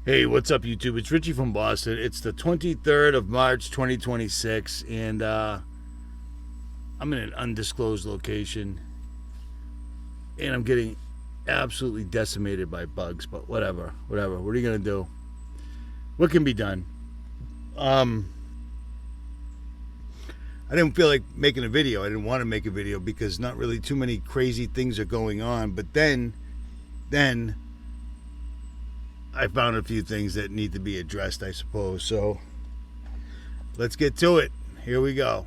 Hey, what's up, YouTube? It's Richie from Boston. It's the 23rd of March, 2026, and I'm in an undisclosed location, and I'm getting absolutely decimated by bugs, but whatever. What are you going to do? What can be done? I didn't feel like making a video. I didn't want to make a video because not really too many crazy things are going on, but then I found a few things that need to be addressed, I suppose. So let's get to it. Here we go.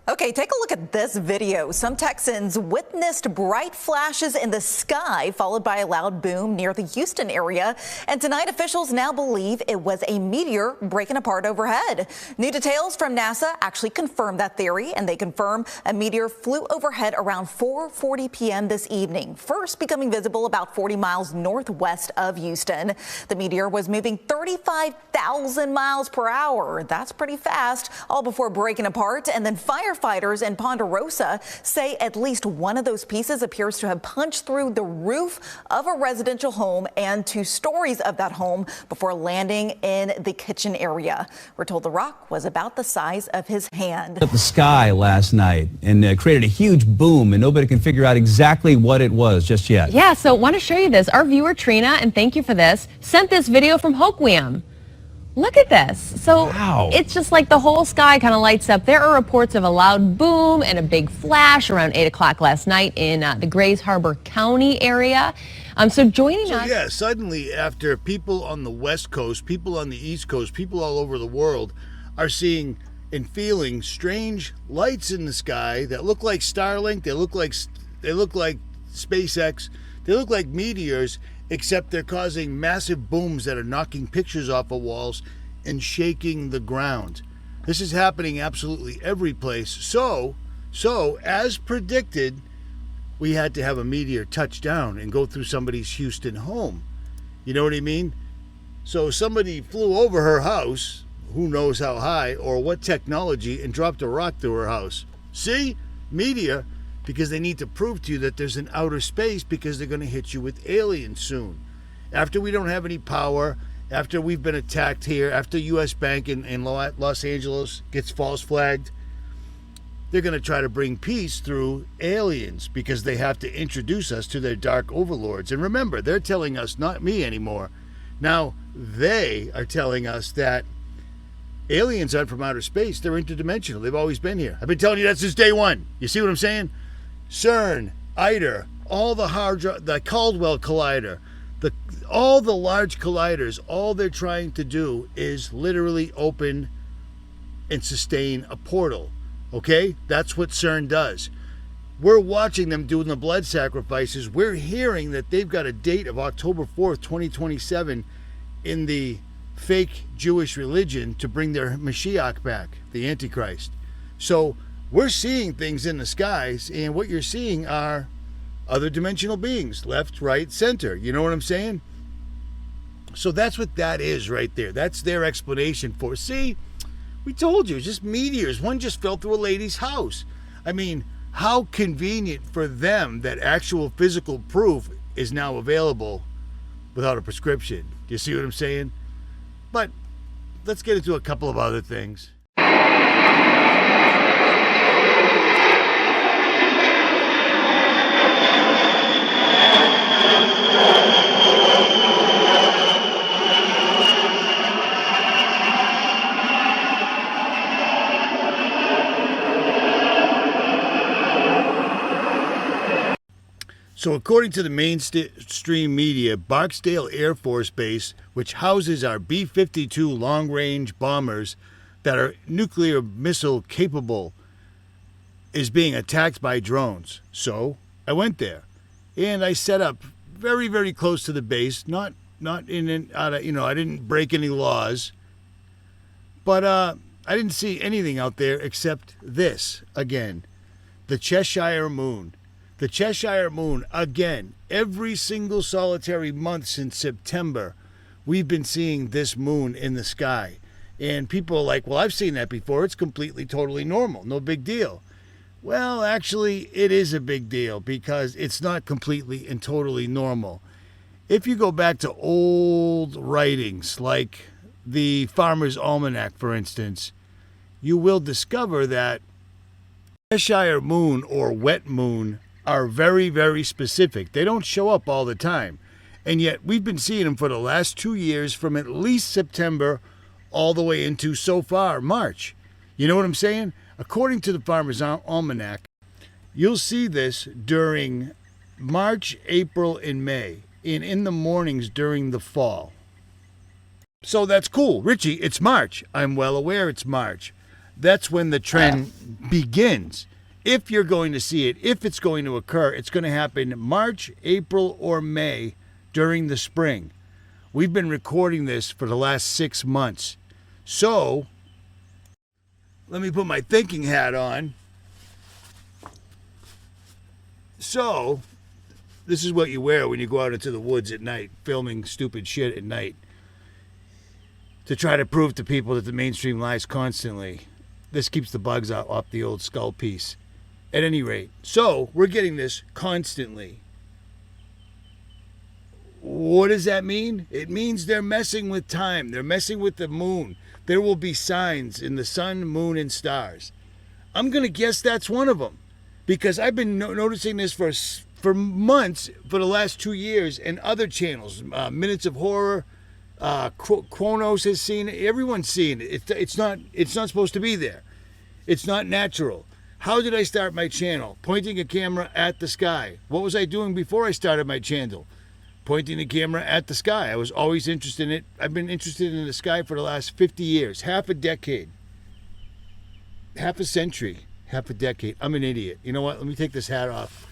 Okay, take a look at this video. Some Texans witnessed bright flashes in the sky, followed by a loud boom near the Houston area. And tonight, officials now believe it was a meteor breaking apart overhead. New details from NASA actually confirm that theory, and they confirm a meteor flew overhead around 4:40 p.m. this evening, first becoming visible about 40 miles northwest of Houston. The meteor was moving 35,000 miles per hour. That's pretty fast, all before breaking apart, and then firefighters in Ponderosa say at least one of those pieces appears to have punched through the roof of a residential home and 2 stories of that home before landing in the kitchen area. We're told the rock was about the size of his hand. Up the sky last night and created a huge boom, and nobody can figure out exactly what it was just yet. Yeah, so want to show you this. Our viewer Trina, and thank you for this, sent this video from Hoquiam. Look at this. So wow. It's just like the whole sky kind of lights up. There are reports of a loud boom and a big flash around 8 o'clock last night in the Grays Harbor County area. So joining us. Yeah, suddenly after people on the West Coast, people on the East Coast, people all over the world are seeing and feeling strange lights in the sky that look like Starlink, they look like SpaceX, they look like meteors, except they're causing massive booms that are knocking pictures off of walls and shaking the ground. This is happening absolutely every place. So as predicted, we had to have a meteor touch down and go through somebody's Houston home. You know what I mean? So somebody flew over her house, who knows how high or what technology, and dropped a rock through her house. See? Meteor. Because they need to prove to you that there's an outer space, because they're going to hit you with aliens soon. After we don't have any power, after we've been attacked here, after U.S. Bank in Los Angeles gets false flagged, they're going to try to bring peace through aliens, because they have to introduce us to their dark overlords. And remember, they're telling us, not me anymore, now they are telling us that aliens aren't from outer space. They're interdimensional. They've always been here. I've been telling you that since day one. You see what I'm saying? CERN, ITER, all the Caldwell Collider, all the large colliders, all they're trying to do is literally open and sustain a portal. Okay? That's what CERN does. We're watching them doing the blood sacrifices. We're hearing that they've got a date of October 4th, 2027 in the fake Jewish religion to bring their Mashiach back, the Antichrist. So we're seeing things in the skies, and what you're seeing are other dimensional beings, left, right, center. You know what I'm saying? So that's what that is right there. That's their explanation for. See, we told you, just meteors. One just fell through a lady's house. I mean, how convenient for them that actual physical proof is now available without a prescription. Do you see what I'm saying? But let's get into a couple of other things. So according to the mainstream media, Barksdale Air Force Base, which houses our B-52 long-range bombers that are nuclear missile capable, is being attacked by drones. So I went there, and I set up very, very close to the base. Not in and out of, I didn't break any laws, but I didn't see anything out there except this again, the Cheshire Moon. The Cheshire Moon, again, every single solitary month since September, we've been seeing this moon in the sky. And people are like, well, I've seen that before. It's completely, totally normal. No big deal. Well, actually, it is a big deal because it's not completely and totally normal. If you go back to old writings like the Farmer's Almanac, for instance, you will discover that cheshire moon or wet moon are very, very specific. They don't show up all the time. And yet we've been seeing them for the last 2 years from at least September all the way into, so far, March. You know what I'm saying? According to the Farmer's Almanac, you'll see this during March, April, and May, and in the mornings during the fall. So that's cool. Richie, it's March. I'm well aware it's March. That's when the trend begins. If you're going to see it, if it's going to occur, it's going to happen March, April, or May during the spring. We've been recording this for the last 6 months. So, let me put my thinking hat on. So, this is what you wear when you go out into the woods at night, filming stupid shit at night, to try to prove to people that the mainstream lies constantly. This keeps the bugs out off the old skull piece. At any rate, so we're getting this constantly. What does that mean? It means they're messing with time. They're messing with the moon. There will be signs in the sun, moon, and stars. I'm going to guess that's one of them, because I've been noticing this for months, for the last 2 years, and other channels. Minutes of Horror, Kronos has seen it. Everyone's seen it. It's not supposed to be there. It's not natural. How did I start my channel? Pointing a camera at the sky. What was I doing before I started my channel? Pointing the camera at the sky. I was always interested in it. I've been interested in the sky for the last 50 years, half a decade, half a century, half a decade. I'm an idiot. You know what? Let me take this hat off.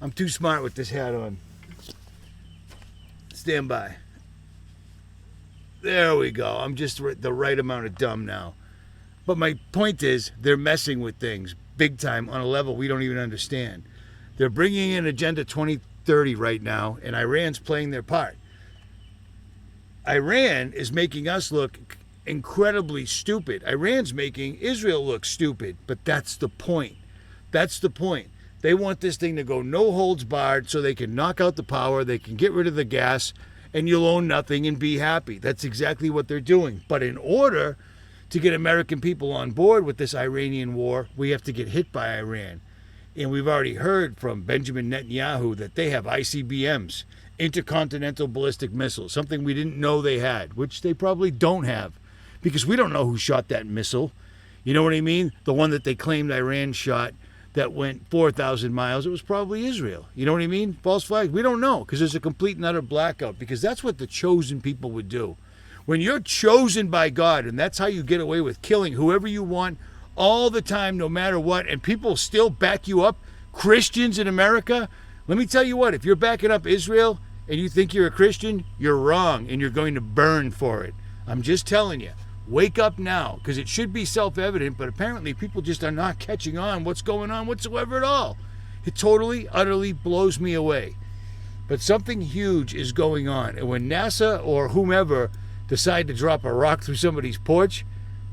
I'm too smart with this hat on. Stand by. There we go. I'm just the right amount of dumb now. But my point is, they're messing with things big time on a level we don't even understand. They're bringing in Agenda 2030 right now, and Iran's playing their part. Iran is making us look incredibly stupid. Iran's making Israel look stupid, but that's the point. That's the point. They want this thing to go no holds barred so they can knock out the power, they can get rid of the gas, and you'll own nothing and be happy. That's exactly what they're doing. But in order to get American people on board with this Iranian war, we have to get hit by Iran. And we've already heard from Benjamin Netanyahu that they have ICBMs, intercontinental ballistic missiles, something we didn't know they had, which they probably don't have, because we don't know who shot that missile. You know what I mean? The one that they claimed Iran shot that went 4,000 miles, it was probably Israel. You know what I mean? False flag. We don't know, because there's a complete and utter blackout, because that's what the chosen people would do. When you're chosen by God, and that's how you get away with killing whoever you want all the time, no matter what, and people still back you up, Christians in America, let me tell you what, if you're backing up Israel and you think you're a Christian, you're wrong, and you're going to burn for it. I'm just telling you, wake up now, because it should be self-evident, but apparently people just are not catching on what's going on whatsoever at all. It totally, utterly blows me away. But something huge is going on, and when NASA or whomever decide to drop a rock through somebody's porch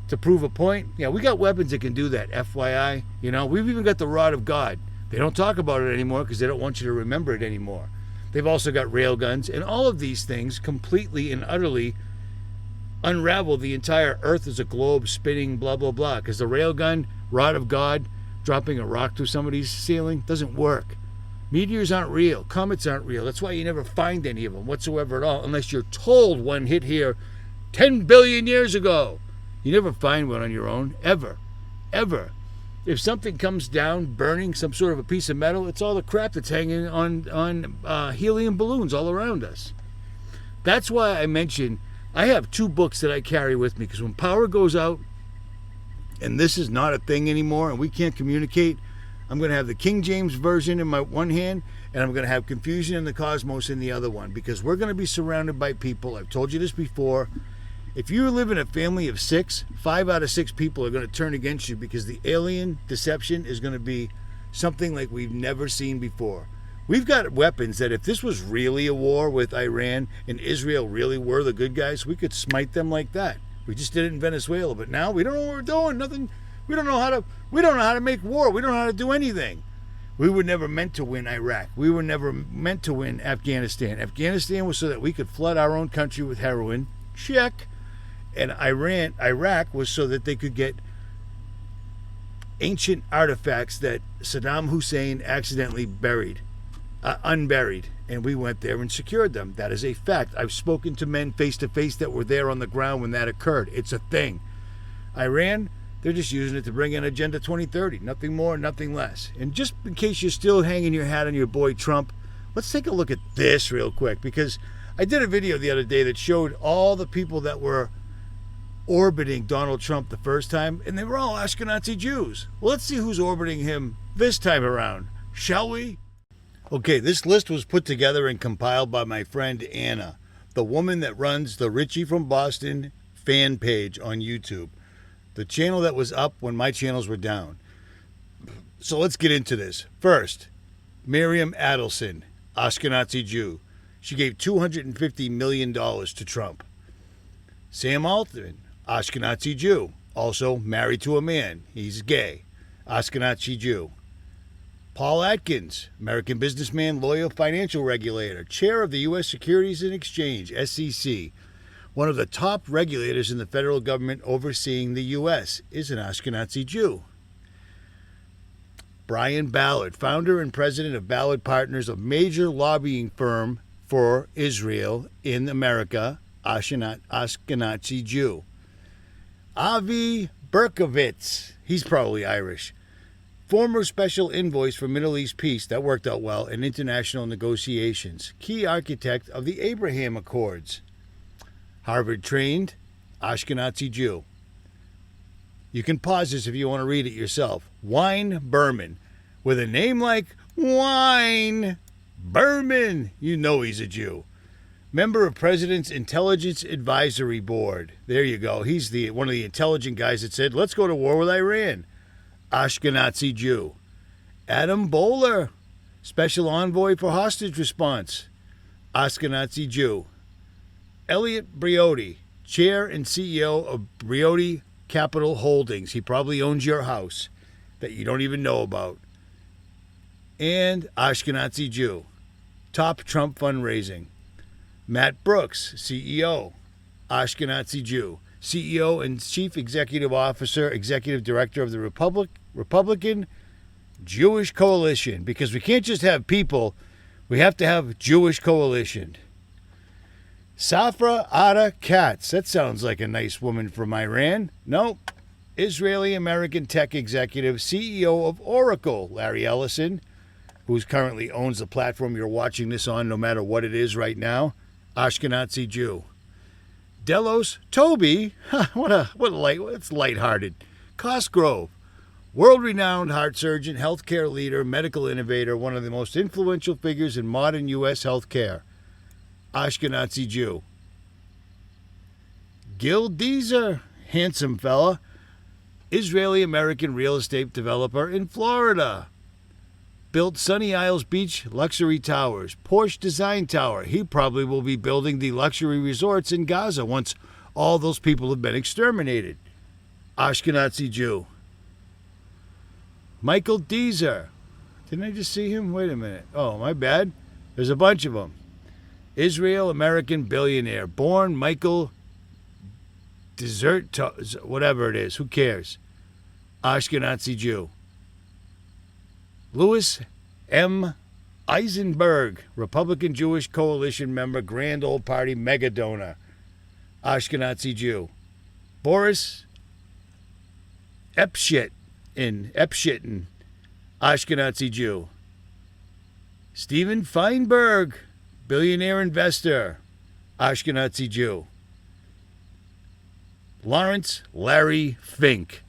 to prove a point, yeah, we got weapons that can do that, FYI. You know, we've even got the rod of God. They don't talk about it anymore because they don't want you to remember it anymore. They've also got rail guns, and all of these things completely and utterly unravel the entire earth as a globe spinning, blah, blah, blah, because the rail gun, rod of God, dropping a rock through somebody's ceiling doesn't work. Meteors aren't real. Comets aren't real. That's why you never find any of them whatsoever at all, unless you're told one hit here 10 billion years ago. You never find one on your own, ever, ever. If something comes down burning some sort of a piece of metal, it's all the crap that's hanging on helium balloons all around us. That's why I mentioned I have 2 books that I carry with me, because when power goes out and this is not a thing anymore and we can't communicate, I'm going to have the King James Version in my one hand, and I'm going to have Confusion in the Cosmos in the other one, because we're going to be surrounded by people. I've told you this before. If you live in a family of 6, 5 out of 6 people are going to turn against you, because the alien deception is going to be something like we've never seen before. We've got weapons that if this was really a war with Iran and Israel really were the good guys, we could smite them like that. We just did it in Venezuela, but now we don't know what we're doing. Nothing. We don't know how to make war. We don't know how to do anything. We were never meant to win Iraq. We were never meant to win Afghanistan. Afghanistan was so that we could flood our own country with heroin. Check. And Iraq was so that they could get ancient artifacts that Saddam Hussein accidentally unburied. And we went there and secured them. That is a fact. I've spoken to men face to face that were there on the ground when that occurred. It's a thing. Iran, they're just using it to bring in Agenda 2030. Nothing more, nothing less. And just in case you're still hanging your hat on your boy Trump, let's take a look at this real quick, because I did a video the other day that showed all the people that were orbiting Donald Trump the first time, and they were all Ashkenazi Jews. Well, let's see who's orbiting him this time around, shall we? Okay, this list was put together and compiled by my friend Anna, the woman that runs the Richie from Boston fan page on YouTube. The channel that was up when my channels were down. So let's get into this. First, Miriam Adelson, Ashkenazi Jew. She gave $250 million to Trump. Sam Altman, Ashkenazi Jew. Also married to a man. He's gay. Ashkenazi Jew. Paul Atkins, American businessman, lawyer, financial regulator, chair of the U.S. Securities and Exchange, SEC. One of the top regulators in the federal government overseeing the U.S. is an Ashkenazi Jew. Brian Ballard, founder and president of Ballard Partners, a major lobbying firm for Israel in America, Ashkenazi Jew. Avi Berkovitz, he's probably Irish. Former special envoy for Middle East peace, that worked out well, in international negotiations. Key architect of the Abraham Accords. Harvard-trained, Ashkenazi Jew. You can pause this if you want to read it yourself. Wine Berman. With a name like Wine Berman, you know he's a Jew. Member of President's Intelligence Advisory Board. There you go. He's one of the intelligent guys that said, let's go to war with Iran. Ashkenazi Jew. Adam Bowler, Special Envoy for Hostage Response. Ashkenazi Jew. Elliot Briotti, Chair and CEO of Briotti Capital Holdings. He probably owns your house that you don't even know about. And Ashkenazi Jew. Top Trump fundraising. Matt Brooks, CEO. Ashkenazi Jew. CEO and Chief Executive Officer, Executive Director of the Republican Jewish Coalition. Because we can't just have people, we have to have Jewish Coalition. Safra Ada Katz. That sounds like a nice woman from Iran. Nope. Israeli-American tech executive, CEO of Oracle, Larry Ellison, who's currently owns the platform you're watching this on, no matter what it is right now. Ashkenazi Jew. Delos Toby. It's lighthearted. Cosgrove. World-renowned heart surgeon, healthcare leader, medical innovator, one of the most influential figures in modern U.S. healthcare. Ashkenazi Jew. Gil Deezer, handsome fella, Israeli-American real estate developer in Florida. Built Sunny Isles Beach luxury towers, Porsche Design Tower. He probably will be building the luxury resorts in Gaza once all those people have been exterminated. Ashkenazi Jew. Michael Deezer. Didn't I just see him? Wait a minute. Oh, my bad. There's a bunch of them. Israel-American billionaire. Born Michael whatever it is. Who cares? Ashkenazi Jew. Louis M. Eisenberg, Republican Jewish Coalition member, Grand Old Party mega donor. Ashkenazi Jew. Boris Epshitten, Ashkenazi Jew. Steven Feinberg, billionaire investor, Ashkenazi Jew. Lawrence Larry Fink,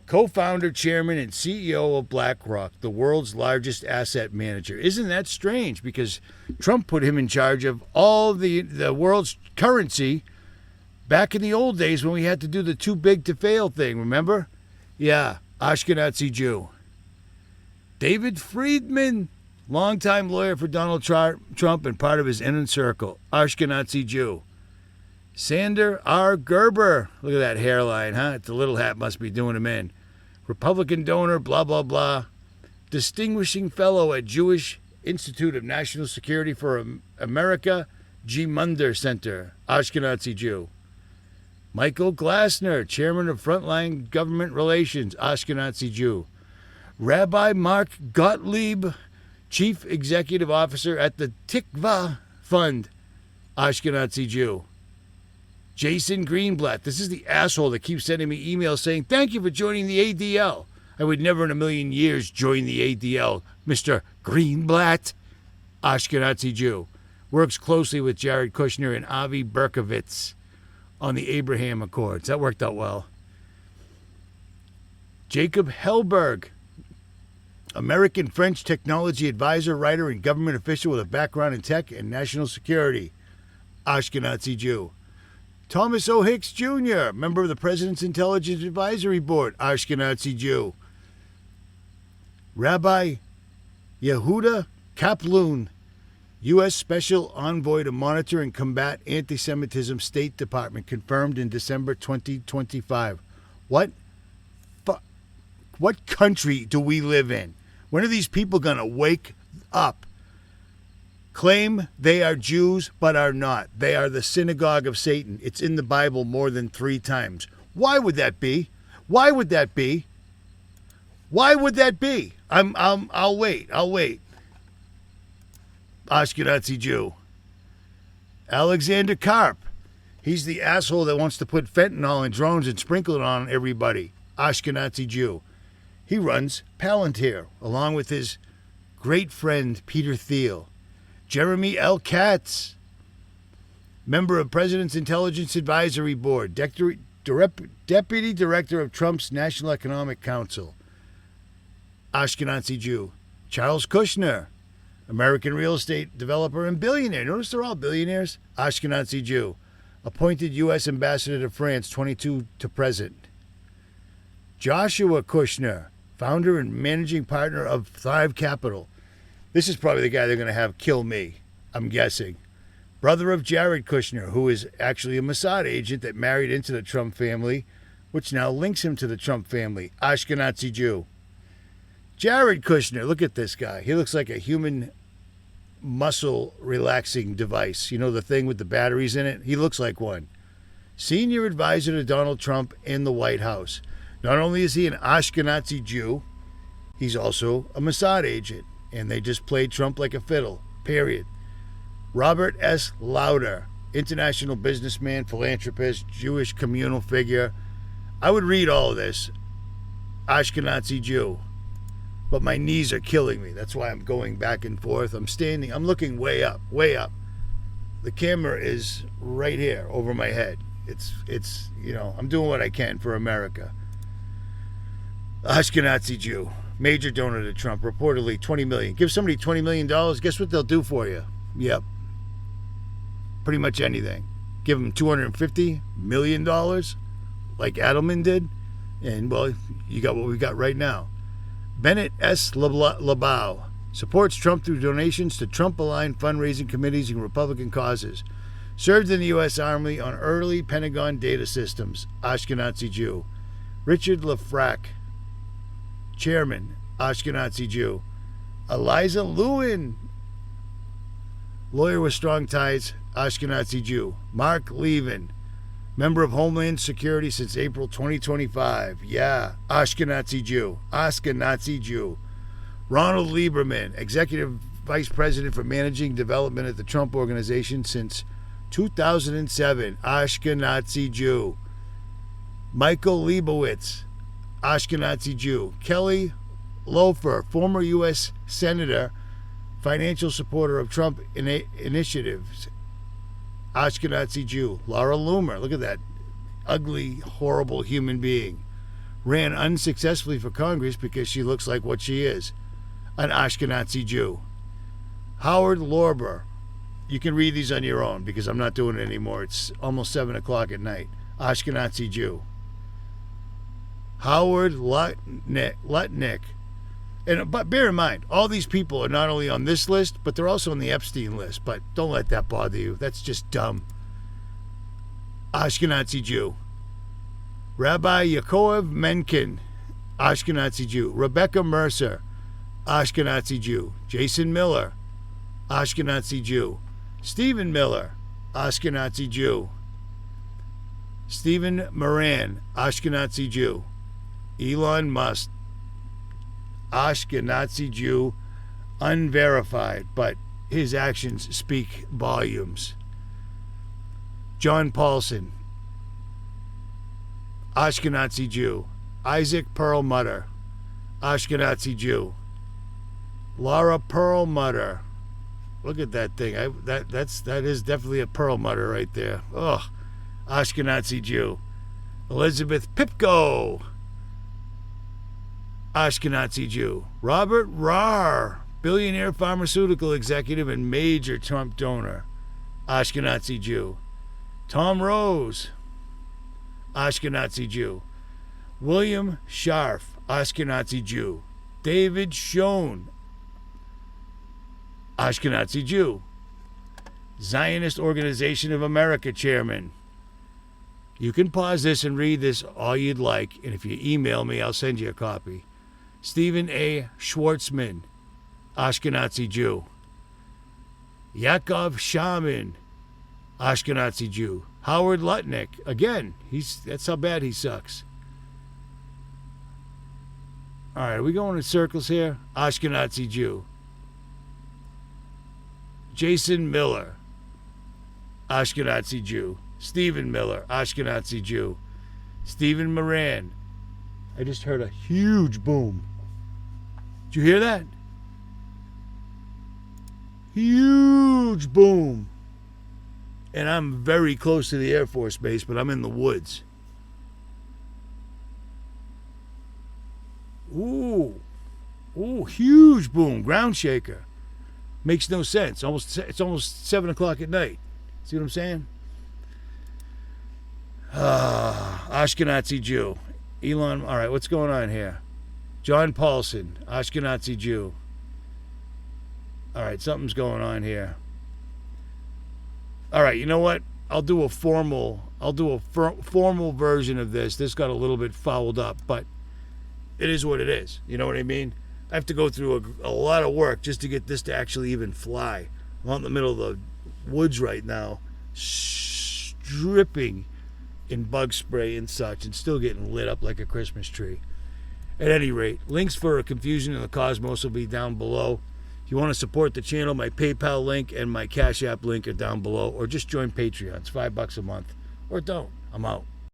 co-founder, chairman, and CEO of BlackRock, the world's largest asset manager. Isn't that strange? Because Trump put him in charge of all the world's currency back in the old days when we had to do the too big to fail thing, remember? Yeah, Ashkenazi Jew. David Friedman, longtime lawyer for Donald Trump and part of his inner circle, Ashkenazi Jew. Sander R. Gerber, look at that hairline, huh? The little hat must be doing him in. Republican donor, blah, blah, blah. Distinguishing Fellow at Jewish Institute of National Security for America, G. Munder Center, Ashkenazi Jew. Michael Glassner, Chairman of Frontline Government Relations, Ashkenazi Jew. Rabbi Mark Gottlieb, Chief Executive Officer at the Tikva Fund, Ashkenazi Jew. Jason Greenblatt, this is the asshole that keeps sending me emails saying, thank you for joining the ADL. I would never in a million years join the ADL. Mr. Greenblatt, Ashkenazi Jew. Works closely with Jared Kushner and Avi Berkovitz on the Abraham Accords. That worked out well. Jacob Hellberg, American-French technology advisor, writer, and government official with a background in tech and national security, Ashkenazi Jew. Thomas O. Hicks Jr., member of the President's Intelligence Advisory Board, Ashkenazi Jew. Rabbi Yehuda Kaplan, U.S. Special Envoy to Monitor and Combat Anti-Semitism, State Department, confirmed in December 2025. What country do we live in? When are these people going to wake up? Claim they are Jews, but are not. They are the synagogue of Satan. It's in the Bible more than 3 times. Why would that be? Why would that be? Why would that be? I'll wait. Ashkenazi Jew. Alexander Karp. He's the asshole that wants to put fentanyl in drones and sprinkle it on everybody. Ashkenazi Jew. He runs Palantir, along with his great friend Peter Thiel. Jeremy L. Katz, member of President's Intelligence Advisory Board, Deputy Director of Trump's National Economic Council, Ashkenazi Jew. Charles Kushner, American real estate developer and billionaire. Notice they're all billionaires. Ashkenazi Jew. Appointed U.S. Ambassador to France, 22 to present. Joshua Kushner, founder and managing partner of Thrive Capital. This is probably the guy they're going to have kill me, I'm guessing. Brother of Jared Kushner, who is actually a Mossad agent that married into the Trump family, which now links him to the Trump family. Ashkenazi Jew. Jared Kushner, look at this guy. He looks like a human muscle relaxing device. You know, the thing with the batteries in it? He looks like one. Senior advisor to Donald Trump in the White House. Not only is he an Ashkenazi Jew, he's also a Mossad agent. And they just played Trump like a fiddle, period. Robert S. Lauder, international businessman, philanthropist, Jewish communal figure. I would read all of this. Ashkenazi Jew. But my knees are killing me. That's why I'm going back and forth. I'm standing. I'm looking way up, way up. The camera is right here over my head. It's you know, I'm doing what I can for America. Ashkenazi Jew. Major donor to Trump, reportedly $20 million. Give somebody $20 million, guess what they'll do for you? Yep. Pretty much anything. Give them $250 million, like Adelman did, and, well, you got what we got right now. Bennett S. LeBau supports Trump through donations to Trump-aligned fundraising committees and Republican causes. Served in the U.S. Army on early Pentagon data systems. Ashkenazi Jew. Richard Lefrak, Chairman, Ashkenazi Jew. Eliza Lewin, lawyer with strong ties, Ashkenazi Jew. Mark Levin, member of Homeland Security since April 2025. Yeah, Ashkenazi Jew. Ashkenazi Jew. Ronald Lieberman, executive vice president for managing development at the Trump Organization since 2007. Ashkenazi Jew. Michael Leibowitz, Ashkenazi Jew. Kelly Loeffler, former U.S. Senator, financial supporter of Trump initiatives. Ashkenazi Jew. Laura Loomer, look at that ugly, horrible human being. Ran unsuccessfully for Congress because she looks like what she is, an Ashkenazi Jew. Howard Lorber. You can read these on your own because I'm not doing it anymore. It's almost 7 o'clock at night. Ashkenazi Jew. Howard Lutnick. But bear in mind, all these people are not only on this list, but they're also on the Epstein list. But don't let that bother you. That's just dumb. Ashkenazi Jew. Rabbi Yaakov Menken, Ashkenazi Jew. Rebecca Mercer, Ashkenazi Jew. Jason Miller, Ashkenazi Jew. Stephen Miller, Ashkenazi Jew. Stephen Moran, Ashkenazi Jew. Elon Musk, Ashkenazi Jew, unverified, but his actions speak volumes. John Paulson, Ashkenazi Jew. Isaac Perlmutter, Ashkenazi Jew. Laura Perlmutter. Look at that thing. That is definitely a Perlmutter right there. Ugh. Ashkenazi Jew. Elizabeth Pipko, Ashkenazi Jew. Robert Rahr, billionaire pharmaceutical executive and major Trump donor, Ashkenazi Jew. Tom Rose, Ashkenazi Jew. William Scharf, Ashkenazi Jew. David Schoen, Ashkenazi Jew. Zionist Organization of America chairman. You can pause this and read this all you'd like, and if you email me, I'll send you a copy. Stephen A. Schwartzman, Ashkenazi Jew. Yakov Shaman, Ashkenazi Jew. Howard Lutnick, again, that's how bad he sucks. All right, are we going in circles here? Ashkenazi Jew. Jason Miller, Ashkenazi Jew. Stephen Miller, Ashkenazi Jew. Stephen Moran. I just heard a huge boom. Did you hear that? Huge boom. And I'm very close to the Air Force Base, but I'm in the woods. Ooh. Ooh, huge boom. Ground shaker. Makes no sense. It's almost 7 o'clock at night. See what I'm saying? Ashkenazi Jew. Elon, all right, what's going on here? John Paulson, Ashkenazi Jew. All right, something's going on here. All right, you know what? I'll do a formal version of this. This got a little bit fouled up, but it is what it is. You know what I mean? I have to go through a lot of work just to get this to actually even fly. I'm out in the middle of the woods right now, dripping in bug spray and such, and still getting lit up like a Christmas tree. At any rate, links for Confusion in the Cosmos will be down below. If you want to support the channel, my PayPal link and my Cash App link are down below, or just join Patreon. It's $5 a month, or don't. I'm out.